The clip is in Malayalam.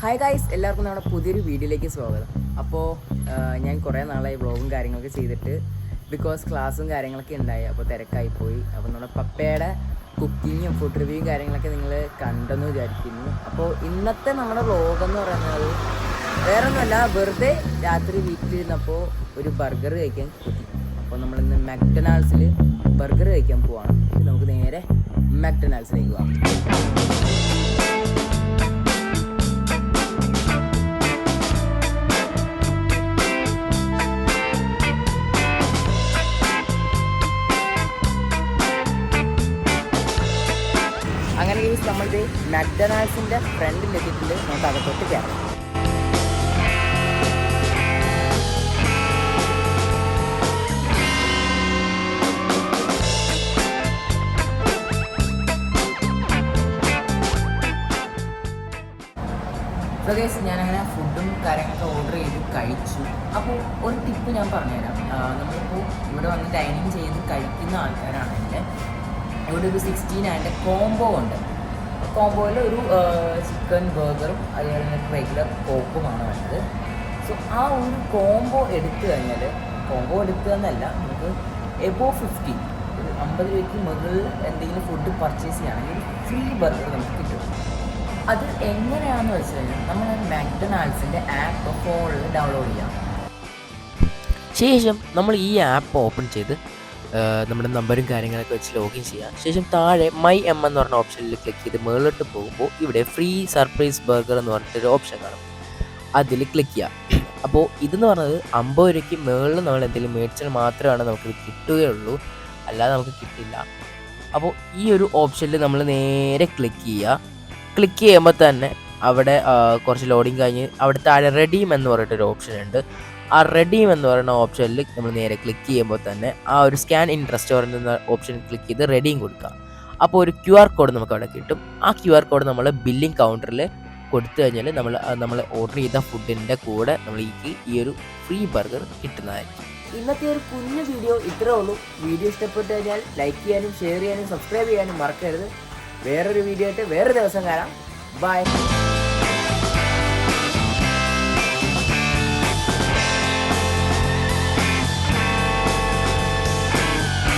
ഹായ് ഗൈസ്, എല്ലാവർക്കും നമ്മുടെ പുതിയൊരു വീഡിയോയിലേക്ക് സ്വാഗതം. അപ്പോൾ ഞാൻ കുറേ നാളായി വ്ളോഗും കാര്യങ്ങളൊക്കെ ചെയ്തിട്ട് ബിക്കോസ് ക്ലാസ്സും കാര്യങ്ങളൊക്കെ ഉണ്ടായി. അപ്പോൾ തിരക്കായിപ്പോയി. അപ്പോൾ നമ്മുടെ പപ്പയുടെ കുക്കിങ്ങും ഫുഡ് റിവ്യൂവും കാര്യങ്ങളൊക്കെ നിങ്ങൾ കണ്ടെന്ന് വിചാരിക്കുന്നു. അപ്പോൾ ഇന്നത്തെ നമ്മുടെ വ്ളോഗെന്ന് പറയുന്നത് വേറെ ഒന്നുമല്ല, വെറുതെ രാത്രി വീട്ടിലിരുന്നപ്പോൾ ഒരു ബർഗർ കഴിക്കാൻ കുത്തി. അപ്പോൾ നമ്മളിന്ന് മക്ഡൊണാൾഡ്സിൽ ബർഗർ കഴിക്കാൻ പോവാണ്. നമുക്ക് നേരെ മക്ഡൊണാൾഡ്സിലേക്ക് പോകാം. അങ്ങനെ നമ്മളിത് മക്ഡൊണാൾഡ്സിൻ്റെ ഫ്രണ്ടിലെത്തിയിട്ടുണ്ട്. നമുക്ക് അകത്തോട്ട് കയറാം. സോ ഗൈസ്, ഞാനങ്ങനെ ഫുഡും കാര്യങ്ങളൊക്കെ ഓർഡർ ചെയ്ത് കഴിച്ചു. അപ്പോൾ ഒരു ടിപ്പ് ഞാൻ പറഞ്ഞുതരാം. നമ്മളിപ്പോൾ ഇവിടെ വന്ന് ഡൈനിങ് ചെയ്ത് കഴിക്കുന്ന ആൾക്കാരാണെങ്കിൽ ഇവിടെ ഒരു 16 അതിൻ്റെ കോംബോ ഉണ്ട്. കോംബോയിൽ ഒരു ചിക്കൻ ബർഗറും അതുപോലെ തന്നെ റെഗുലർ കോക്കുമാണ് വേണ്ടത്. സോ ആ ഒരു കോംബോ എടുത്തു കഴിഞ്ഞാൽ, കോംബോ എടുക്കുകയെന്നല്ല, നമുക്ക് എബോ 50 ഒരു 50 രൂപയ്ക്ക് മുകളിൽ എന്തെങ്കിലും ഫുഡ് പർച്ചേസ് ചെയ്യുകയാണെങ്കിൽ ഫ്രീ ബർഗർ നമുക്ക് കിട്ടും. അത് എങ്ങനെയാണെന്ന് വെച്ച് കഴിഞ്ഞാൽ നമ്മൾ മക്ഡൊണാൾഡ്സിൻ്റെ ആപ്പ് ഫോണിൽ ഡൗൺലോഡ് ചെയ്യാം. ശേഷം നമ്മൾ ഈ ആപ്പ് ഓപ്പൺ ചെയ്ത് നമ്മുടെ നമ്പറും കാര്യങ്ങളൊക്കെ വെച്ച് ലോഗിൻ ചെയ്യാം. ശേഷം താഴെ മൈ എം എന്ന് പറഞ്ഞ ഓപ്ഷനിൽ ക്ലിക്ക് ചെയ്ത് മുകളിലോട്ട് പോകുമ്പോൾ ഇവിടെ ഫ്രീ സർപ്രൈസ് ബർഗർ എന്ന് പറഞ്ഞിട്ടൊരു ഓപ്ഷൻ കാണും. അതിൽ ക്ലിക്ക് ചെയ്യാം. അപ്പോൾ ഇതെന്ന് പറഞ്ഞത് 50 രൂപയ്ക്ക് മുകളിൽ നമ്മൾ എന്തെങ്കിലും മേടിച്ചാൽ മാത്രമാണ് നമുക്ക് കിട്ടുകയുള്ളൂ, അല്ലാതെ നമുക്ക് കിട്ടില്ല. അപ്പോൾ ഈ ഒരു ഓപ്ഷനിൽ നമ്മൾ നേരെ ക്ലിക്ക് ചെയ്യുക. ക്ലിക്ക് ചെയ്യുമ്പോൾ തന്നെ അവിടെ കുറച്ച് ലോഡിങ് കഴിഞ്ഞ് അവിടെ താഴെ റെഡീം എന്ന് പറഞ്ഞിട്ടൊരു ഓപ്ഷൻ ഉണ്ട്. ആ റെഡീം എന്ന് പറയുന്ന ഓപ്ഷനിൽ നമ്മൾ നേരെ ക്ലിക്ക് ചെയ്യുമ്പോൾ തന്നെ ആ ഒരു സ്കാൻ ഇൻ റെസ്റ്റോറൻറ്റ് എന്ന ഓപ്ഷൻ ക്ലിക്ക് ചെയ്ത് റെഡീം കൊടുക്കുക. അപ്പോൾ ഒരു QR കോഡ് നമുക്ക് അവിടെ കിട്ടും. ആ QR കോഡ് നമ്മൾ ബില്ലിംഗ് കൗണ്ടറിൽ കൊടുത്തു കഴിഞ്ഞാൽ നമ്മൾ ഓർഡർ ചെയ്ത ഫുഡിൻ്റെ കൂടെ നമ്മൾ ഈ ഒരു ഫ്രീ ബർഗർ കിട്ടുന്നതായിരിക്കും. ഇന്നത്തെ ഒരു കുഞ്ഞു വീഡിയോ ഇത്രേ ഉള്ളൂ. വീഡിയോ ഇഷ്ടപ്പെട്ടു കഴിഞ്ഞാൽ ലൈക്ക് ചെയ്യാനും ഷെയർ ചെയ്യാനും സബ്സ്ക്രൈബ് ചെയ്യാനും മറക്കരുത്. വേറൊരു വീഡിയോ ആയിട്ട് വേറൊരു ദിവസം കാണാം. ബൈ.